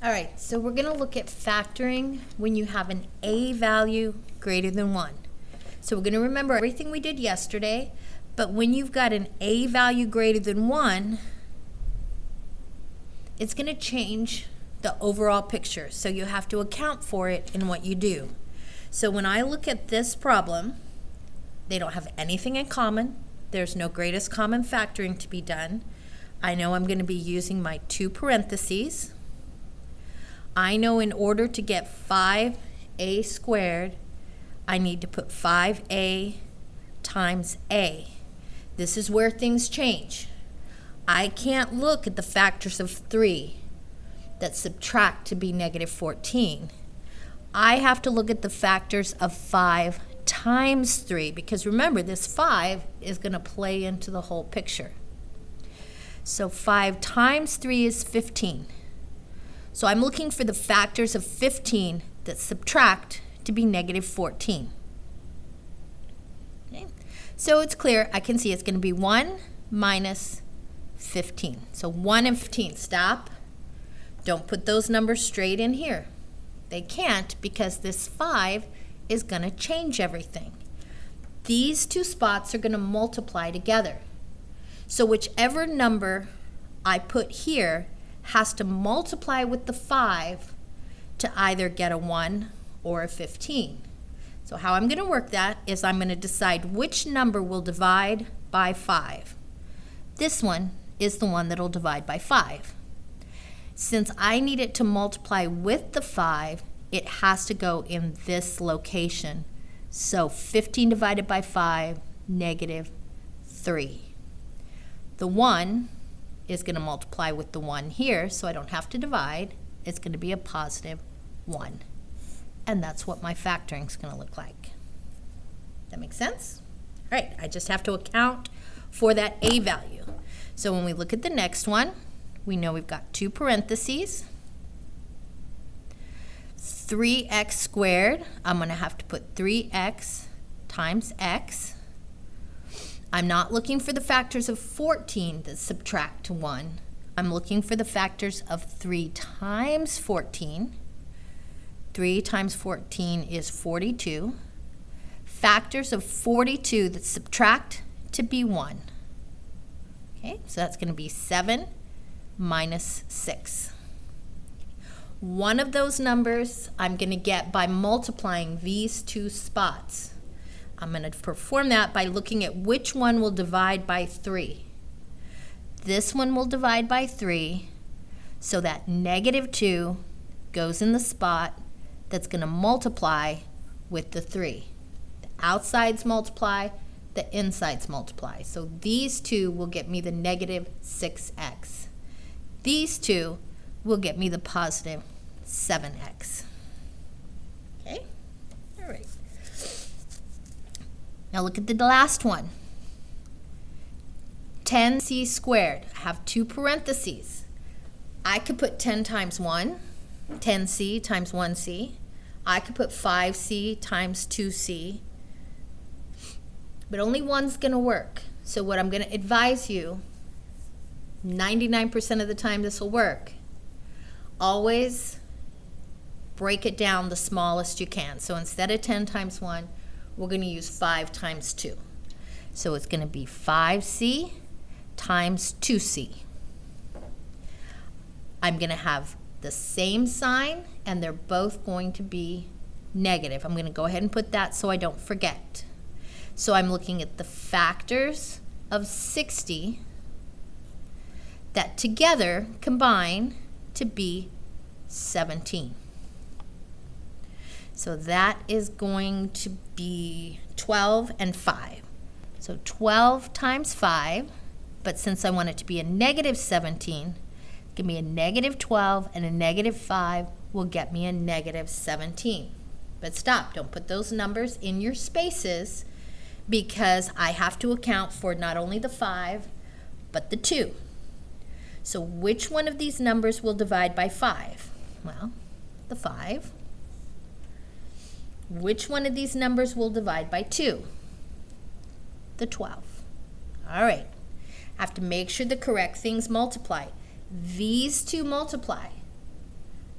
All right, so we're going to look at factoring when you have an a value greater than 1. So we're going to remember everything we did yesterday, but when you've got an a value greater than 1, it's going to change the overall picture. So you have to account for it in what you do. So when I look at this problem, they don't have anything in common. There's no greatest common factoring to be done. I know I'm going to be using my 2 parentheses. I know in order to get 5a squared, I need to put 5a times a. This is where things change. I can't look at the factors of 3 that subtract to be negative 14. I have to look at the factors of 5 times 3, because remember, this 5 is going to play into the whole picture. So 5 times 3 is 15. So I'm looking for the factors of 15 that subtract to be negative 14. Okay. So it's clear, I can see it's going to be 1 minus 15. So 1 and 15, stop. Don't put those numbers straight in here. They can't, because this 5 is going to change everything. These 2 spots are going to multiply together. So whichever number I put here has to multiply with the 5 to either get a 1 or a 15. So how I'm going to work that is I'm going to decide which number will divide by 5. This one is the one that will divide by 5. Since I need it to multiply with the 5, it has to go in this location. So 15 divided by 5, negative 3. The 1 is going to multiply with the 1 here, so I don't have to divide. It's going to be a positive 1. And that's what my factoring is going to look like. That makes sense? All right, I just have to account for that a value. So when we look at the next one, we know we've got 2 parentheses. 3x squared, I'm going to have to put 3x times x. I'm not looking for the factors of 14 that subtract to 1. I'm looking for the factors of 3 times 14. 3 times 14 is 42. Factors of 42 that subtract to be 1. Okay, so that's going to be 7 minus 6. One of those numbers I'm going to get by multiplying these 2 spots. I'm going to perform that by looking at which one will divide by 3. This one will divide by 3, so that negative 2 goes in the spot that's going to multiply with the 3. The outsides multiply, the insides multiply. So these 2 will get me the negative 6x. These 2 will get me the positive 7x. Okay? All right. Now look at the last one. 10c squared. I have 2 parentheses. I could put 10 times 1, 10c times 1c. I could put 5c times 2c. But only one's going to work. So what I'm going to advise you, 99% of the time this will work, always break it down the smallest you can. So instead of 10 times 1, we're going to use 5 times 2. So it's going to be 5c times 2c. I'm going to have the same sign, and they're both going to be negative. I'm going to go ahead and put that so I don't forget. So I'm looking at the factors of 60 that together combine to be 17. So that is going to be 12 and 5. So 12 times 5, but since I want it to be a negative 17, give me a negative 12, and a negative 5 will get me a negative 17. But stop, don't put those numbers in your spaces, because I have to account for not only the 5, but the 2. So which one of these numbers will divide by 5? Well, the 5. Which one of these numbers will divide by 2? The 12. All right. I have to make sure the correct things multiply. These 2 multiply.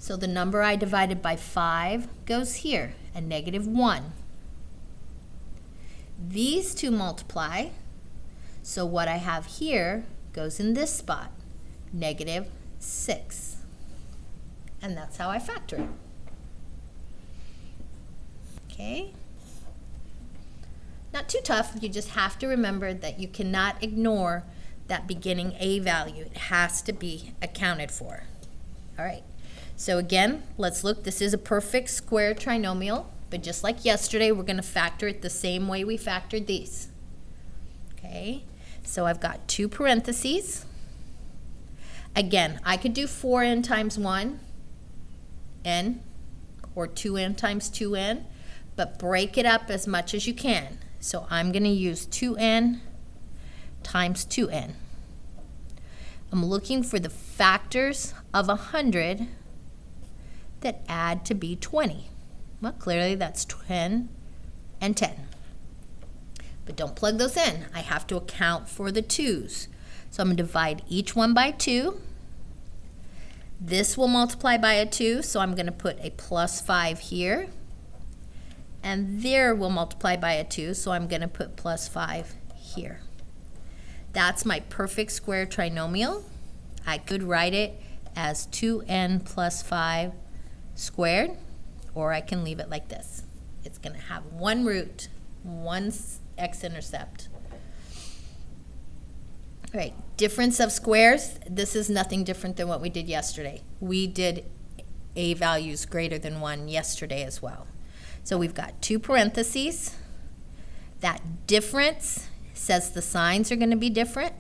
So the number I divided by 5 goes here, a -1. These two multiply, so what I have here goes in this spot, -6. And that's how I factor it. Okay? Not too tough, you just have to remember that you cannot ignore that beginning a value. It has to be accounted for. All right, so again, let's look. This is a perfect square trinomial, but just like yesterday, we're going to factor it the same way we factored these. Okay, so I've got 2 parentheses. Again, I could do 4n times 1, n, or 2n times 2n, but break it up as much as you can. So I'm going to use 2n times 2n. I'm looking for the factors of 100 that add to be 20. Well, clearly that's 10 and 10. But don't plug those in. I have to account for the 2's. So I'm going to divide each one by 2. This will multiply by a 2, so I'm going to put a +5 here. And there will multiply by a 2, so I'm going to put +5 here. That's my perfect square trinomial. I could write it as 2n plus 5 squared, or I can leave it like this. It's going to have one root, one x-intercept. All right, difference of squares. This is nothing different than what we did yesterday. We did a values greater than 1 yesterday as well. So we've got 2 parentheses. That difference says the signs are going to be different.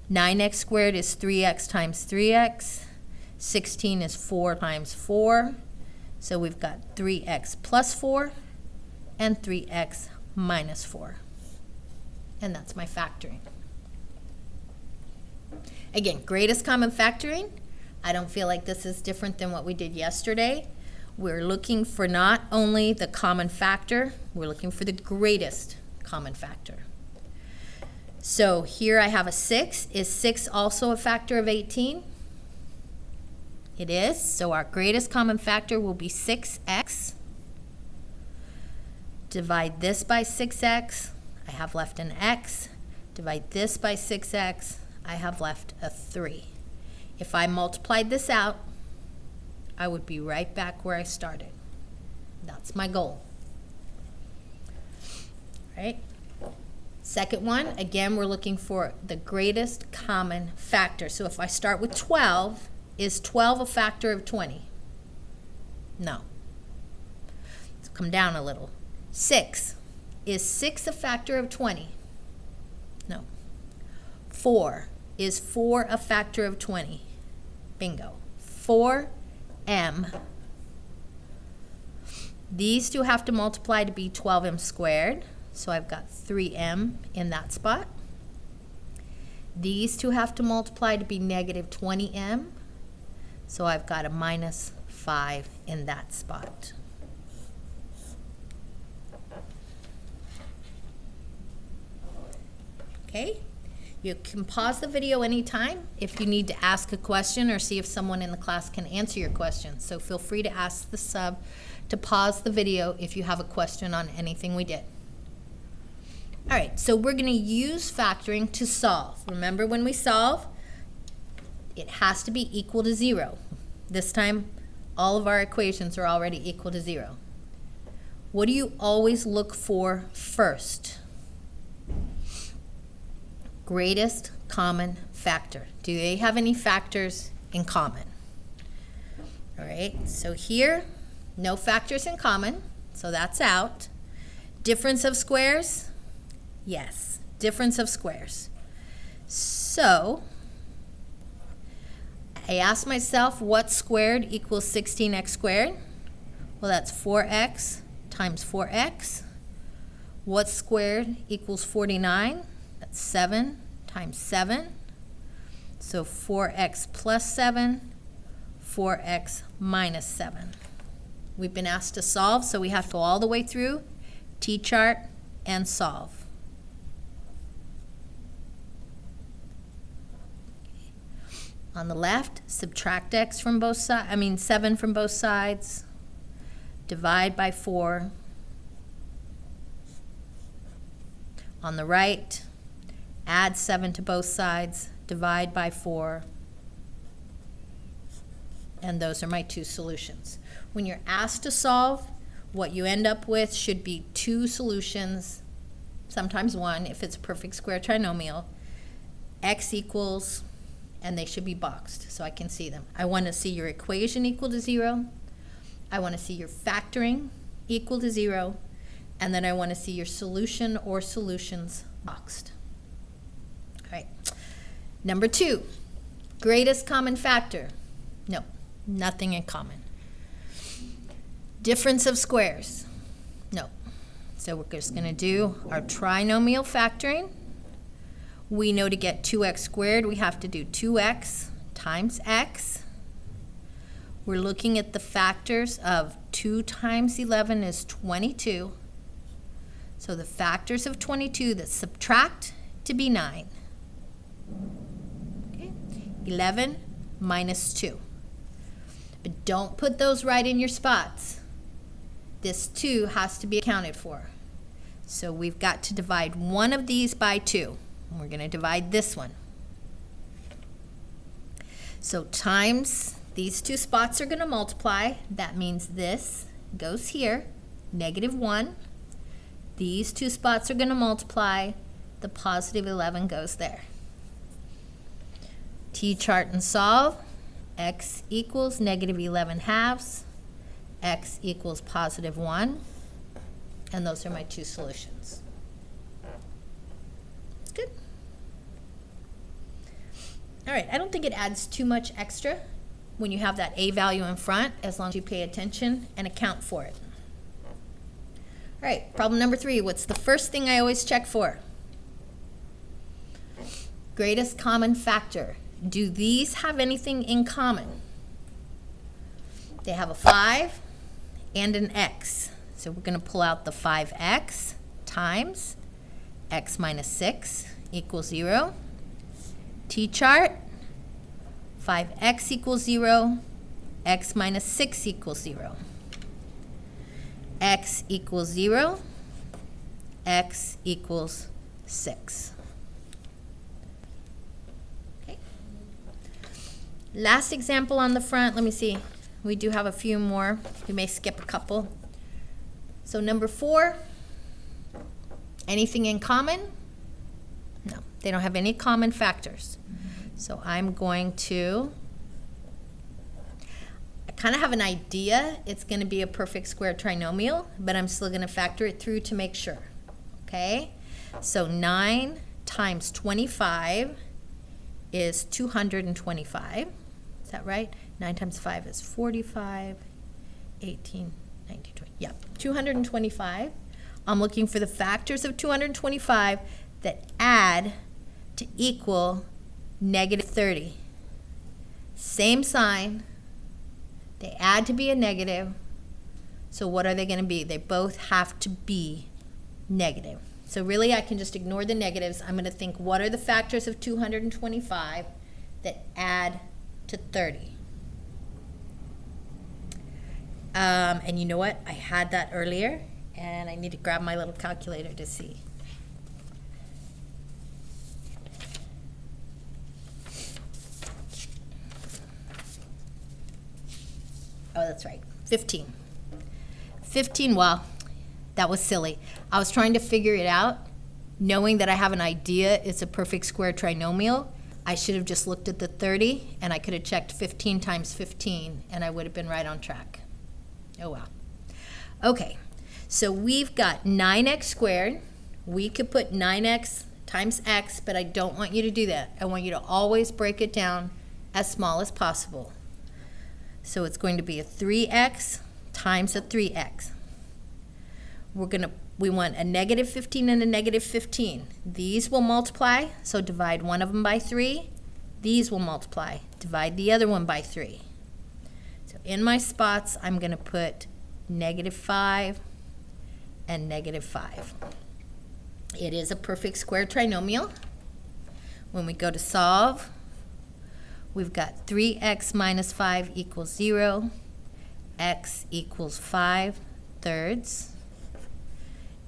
9x squared is 3x times 3x. 16 is 4 times 4. So we've got 3x plus 4 and 3x minus 4. And that's my factoring. Again, greatest common factoring. I don't feel like this is different than what we did yesterday. We're looking for not only the common factor, we're looking for the greatest common factor. So here I have a 6. Is 6 also a factor of 18? It is. So our greatest common factor will be 6x. Divide this by 6x. I have left an x. Divide this by 6x. I have left a 3. If I multiplied this out, I would be right back where I started. That's my goal. Right? Second one, again, we're looking for the greatest common factor. So if I start with 12, is 12 a factor of 20? No. Let's come down a little. 6. Is 6 a factor of 20? No. 4. Is 4 a factor of 20? Bingo. 4m. These two have to multiply to be 12m squared. So I've got 3m in that spot. These two have to multiply to be negative 20m. So I've got a minus 5 in that spot. Okay? You can pause the video anytime if you need to ask a question or see if someone in the class can answer your question. So feel free to ask the sub to pause the video if you have a question on anything we did. All right, so we're going to use factoring to solve. Remember when we solve, it has to be equal to 0. This time, all of our equations are already equal to 0. What do you always look for first? Greatest common factor. Do they have any factors in common? All right, so here, no factors in common, so that's out. Difference of squares? Yes, difference of squares. So, I asked myself, what squared equals 16x squared? Well, that's 4x times 4x. What squared equals 49? That's 7 times 7. So 4x plus 7, 4x minus 7. We've been asked to solve, so we have to go all the way through, T-chart, and solve. On the left, subtract x from both sides, 7 from both sides, divide by 4. On the right, add 7 to both sides, divide by 4. And those are my two solutions. When you're asked to solve, what you end up with should be 2 solutions, sometimes 1 if it's a perfect square trinomial, x equals, and they should be boxed so I can see them. I want to see your equation equal to 0. I want to see your factoring equal to 0. And then I want to see your solution or solutions boxed. All right. Number 2, greatest common factor. No, nothing in common. Difference of squares. No. So we're just going to do our trinomial factoring. We know to get 2x squared, we have to do 2x times x. We're looking at the factors of 2 times 11 is 22. So the factors of 22 that subtract to be 9. Okay. 11 minus 2. But don't put those right in your spots. This 2 has to be accounted for. So we've got to divide one of these by 2. And we're going to divide this one. So times, these 2 spots are going to multiply. That means this goes here, -1. These 2 spots are going to multiply. The positive 11 goes there. T-chart and solve. X equals -11 halves. X equals +1. And those are my 2 solutions. Good. All right, I don't think it adds too much extra when you have that A value in front, as long as you pay attention and account for it. All right, problem number 3. What's the first thing I always check for? Greatest common factor. Do these have anything in common? They have a 5 and an x. So we're going to pull out the 5x times x minus 6 equals 0. T-chart, 5x equals 0, x minus 6 equals 0. X equals 0, x equals 6. Okay. Last example on the front, let me see. We do have a few more. We may skip a couple. So number 4, anything in common? No, they don't have any common factors. So I'm going to, I kind of have an idea it's going to be a perfect square trinomial, but I'm still going to factor it through to make sure. Okay, so 9 times 25 is 225. Is that right? 9 times 5 is 45, 18, 19, 20. Yeah, 225. I'm looking for the factors of 225 that add to equal -30. Same sign. They add to be a negative. So what are they going to be? They both have to be negative. So really I can just ignore the negatives. I'm going to think, what are the factors of 225 that add to 30? And you know what? I had that earlier, and I need to grab my little calculator to see. Oh, that's right, 15. 15, well, that was silly. I was trying to figure it out, knowing that I have an idea it's a perfect square trinomial. I should have just looked at the 30, and I could have checked 15 times 15, and I would have been right on track. Oh, well. Okay, so we've got 9x squared. We could put 9x times x, but I don't want you to do that. I want you to always break it down as small as possible. So it's going to be a 3x times a 3x. We want a -15 and a -15. These will multiply, so divide one of them by 3. These will multiply. Divide the other one by 3. So in my spots, I'm going to put -5 and -5. It is a perfect square trinomial. When we go to solve, we've got 3x minus 5 equals 0. X equals 5/3.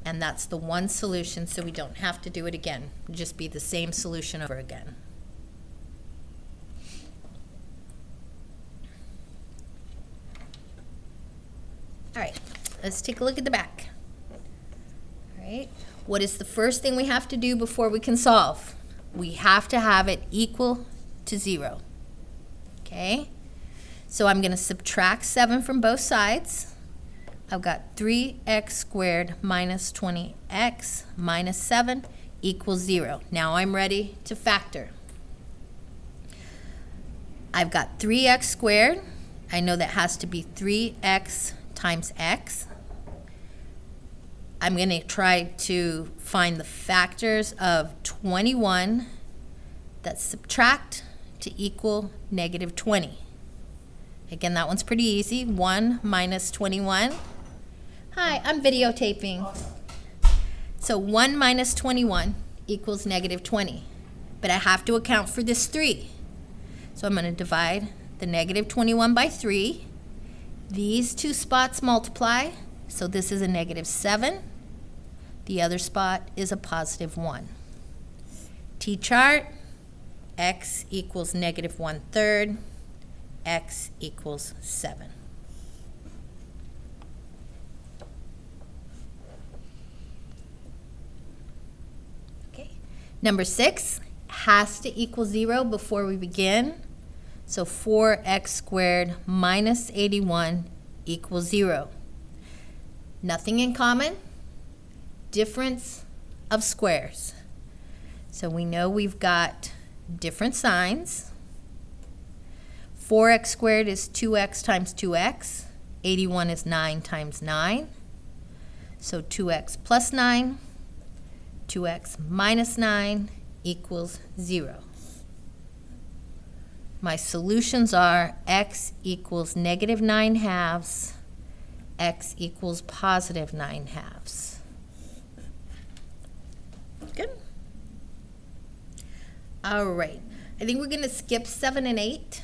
And that's the one solution, so we don't have to do it again. It'll just be the same solution over again. All right, let's take a look at the back. All right, what is the first thing we have to do before we can solve? We have to have it equal to 0. Okay, so I'm going to subtract 7 from both sides. I've got 3x squared minus 20x minus 7 equals 0. Now I'm ready to factor. I've got 3x squared. I know that has to be 3x times x. I'm going to try to find the factors of 21 that subtract to equal negative 20. Again, that one's pretty easy. 1 minus 21. Hi, I'm videotaping. So 1 minus 21 equals negative 20. But I have to account for this 3. So I'm going to divide the negative 21 by 3. These two spots multiply, so this is a negative 7. The other spot is a positive 1. T-chart, x equals negative 1/3, x equals 7. Okay, number 6 has to equal 0 before we begin. So 4x squared minus 81 equals 0. Nothing in common. Difference of squares. So we know we've got different signs. 4x squared is 2x times 2x. 81 is 9 times 9. So 2x plus 9, 2x minus 9 equals 0. My solutions are x equals negative 9/2, x equals positive 9/2. Good. All right. I think we're going to skip 7 and 8.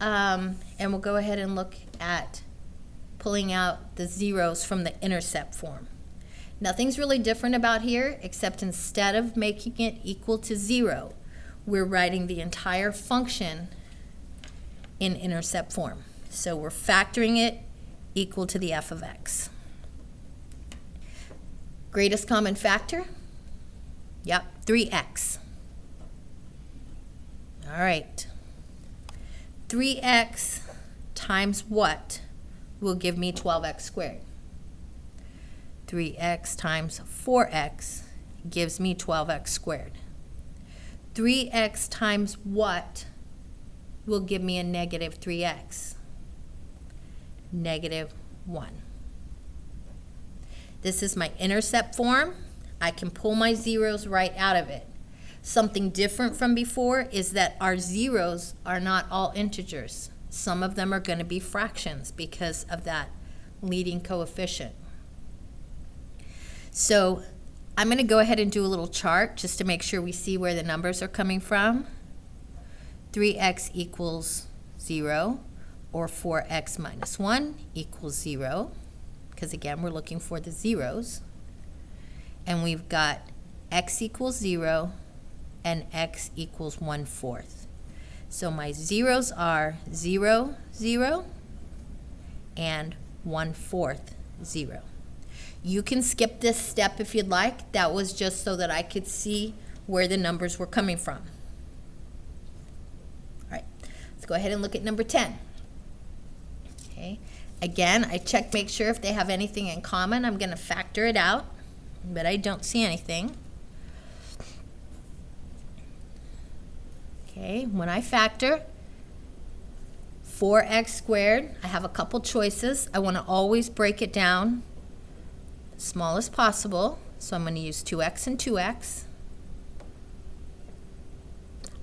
And we'll go ahead and look at pulling out the zeros from the intercept form. Nothing's really different about here, except instead of making it equal to 0, we're writing the entire function in intercept form. So we're factoring it equal to the f of x. Greatest common factor? Yep, 3x. All right. 3x times what will give me 12x squared? 3x times 4x gives me 12x squared. 3x times what will give me a negative 3x? Negative 1. This is my intercept form. I can pull my zeros right out of it. Something different from before is that our zeros are not all integers. Some of them are going to be fractions because of that leading coefficient. So I'm going to go ahead and do a little chart just to make sure we see where the numbers are coming from. 3x equals 0, or 4x minus 1 equals 0, because again, we're looking for the zeros. And we've got x equals 0 and x equals 1/4. So my zeros are 0, 0, and 1/4, 0. You can skip this step if you'd like. That was just so that I could see where the numbers were coming from. All right, let's go ahead and look at number 10. Okay, again, I checked to make sure if they have anything in common. I'm going to factor it out, but I don't see anything. Okay, when I factor 4x squared, I have a couple choices. I want to always break it down as small as possible, so I'm going to use 2x and 2x.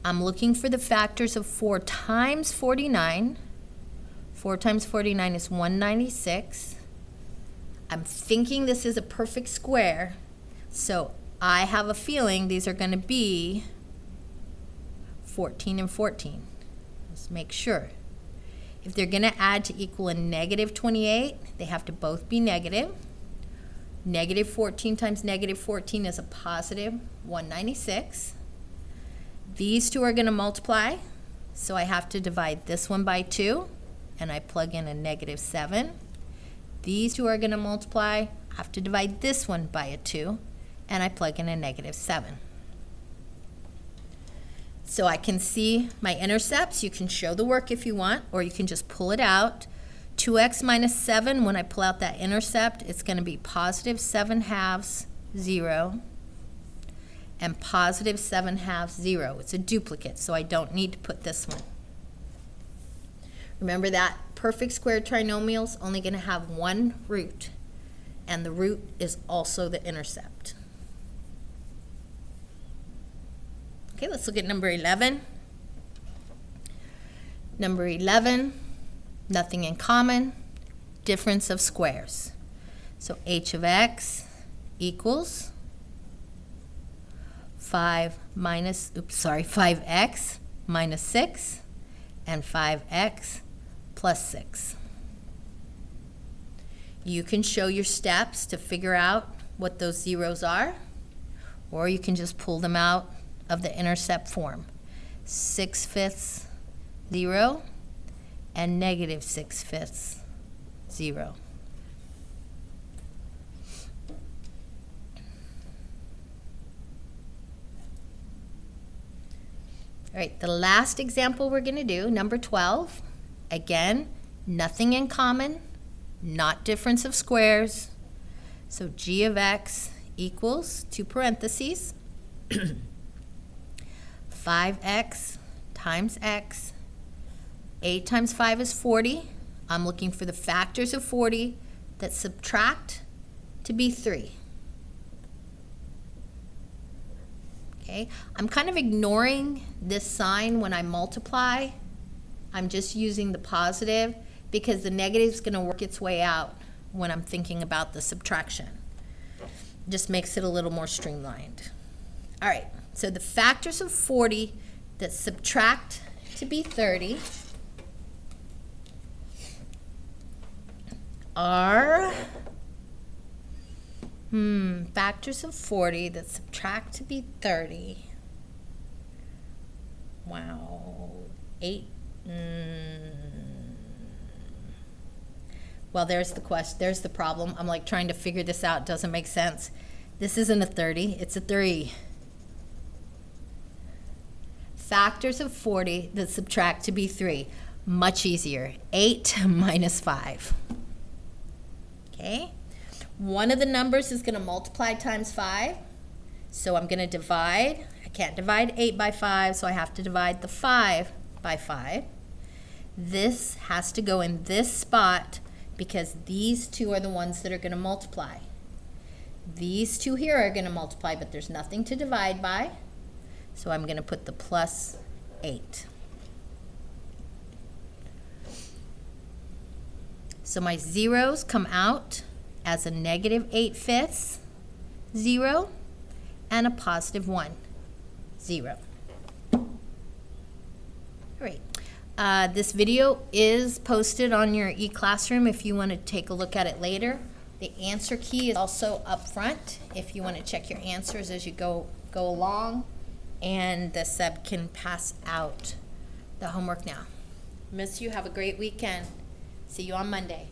I'm looking for the factors of 4 times 49. 4 times 49 is 196. I'm thinking this is a perfect square, so I have a feeling these are going to be 14 and 14. Let's make sure. If they're going to add to equal a negative 28, they have to both be negative. Negative 14 times negative 14 is a positive 196. These two are going to multiply, so I have to divide this one by 2, and I plug in a negative 7. These two are going to multiply. I have to divide this one by a 2, and I plug in a negative 7. So I can see my intercepts. You can show the work if you want, or you can just pull it out. 2x minus 7, when I pull out that intercept, it's going to be positive 7 halves, 0, and positive 7 halves, 0. It's a duplicate, so I don't need to put this one. Remember that perfect square trinomial is only going to have one root, and the root is also the intercept. Okay, let's look at number 11. Number 11, nothing in common, difference of squares. So h of x equals 5x minus 6 and 5x plus 6. You can show your steps to figure out what those zeros are, or you can just pull them out of the intercept form. 6/5, 0, and negative 6/5, 0. All right, the last example we're going to do, number 12. Again, nothing in common, not difference of squares. So g of x equals, 2 parentheses, 5x times x. 8 times 5 is 40. I'm looking for the factors of 40 that subtract to be 3. Okay, I'm kind of ignoring this sign when I multiply. I'm just using the positive because the negative is going to work its way out when I'm thinking about the subtraction. Just makes it a little more streamlined. All right, so the factors of 40 that subtract to be 30 are factors of 40 that subtract to be 30. Wow. 8. Well, there's the question. There's the problem. I'm like trying to figure this out. Doesn't make sense. This isn't a 30. It's a 3. Factors of 40 that subtract to be 3. Much easier. 8 minus 5. Okay? One of the numbers is going to multiply times 5. So I'm going to divide. I can't divide 8 by 5, so I have to divide the 5 by 5. This has to go in this spot because these two are the ones that are going to multiply. These two here are going to multiply, but there's nothing to divide by. So I'm going to put the plus 8. So my zeros come out as a negative 8/5, 0, and a positive 1, 0. All right. This video is posted on your eClassroom if you want to take a look at it later. The answer key is also up front if you want to check your answers as you go along. And the sub can pass out the homework now. Miss you. Have a great weekend. See you on Monday.